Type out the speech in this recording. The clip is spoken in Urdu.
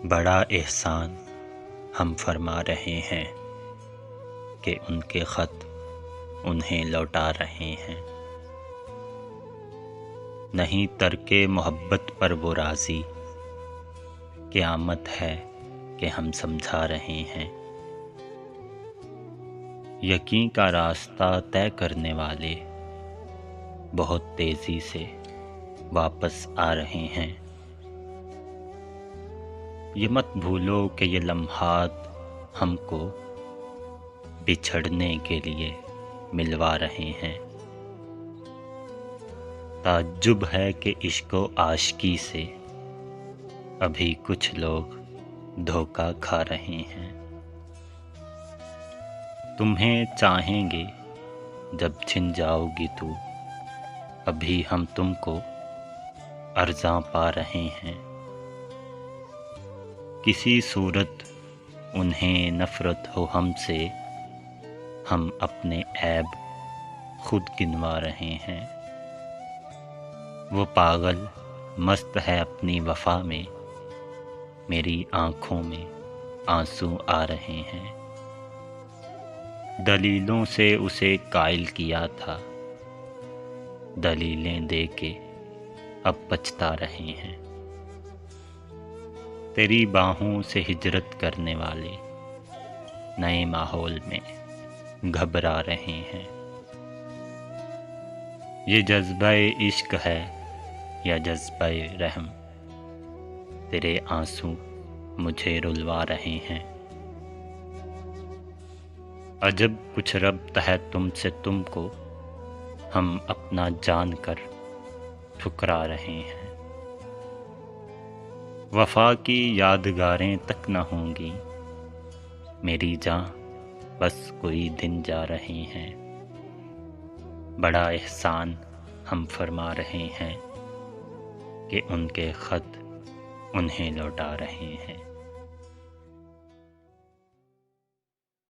بڑا احسان ہم فرما رہے ہیں کہ ان کے خط انہیں لوٹا رہے ہیں۔ نہیں ترک محبت پر وہ راضی، قیامت ہے کہ ہم سمجھا رہے ہیں۔ یقین کا راستہ طے کرنے والے بہت تیزی سے واپس آ رہے ہیں۔ یہ مت بھولو کہ یہ لمحات ہم کو بچھڑنے کے لیے ملوا رہے ہیں۔ تعجب ہے کہ عشق و عاشقی سے ابھی کچھ لوگ دھوکہ کھا رہے ہیں۔ تمہیں چاہیں گے جب چھن جاؤ گی تو، ابھی ہم تم کو ارزاں پا رہے ہیں۔ کسی صورت انہیں نفرت ہو ہم سے، ہم اپنے عیب خود گنوا رہے ہیں۔ وہ پاگل مست ہے اپنی وفا میں، میری آنکھوں میں آنسو آ رہے ہیں۔ دلیلوں سے اسے قائل کیا تھا، دلیلیں دے کے اب پچھتا رہے ہیں۔ تیری باہوں سے ہجرت کرنے والے نئے ماحول میں گھبرا رہے ہیں۔ یہ جذبہ عشق ہے یا جذبہ رحم، تیرے آنسو مجھے رلوا رہے ہیں۔ عجب کچھ ربط ہے تم سے تم کو، ہم اپنا جان کر ٹھکرا رہے ہیں۔ وفا کی یادگاریں تک نہ ہوں گی، میری جاں بس کوئی دن جا رہے ہیں۔ بڑا احسان ہم فرما رہے ہیں کہ ان کے خط انہیں لوٹا رہے ہیں۔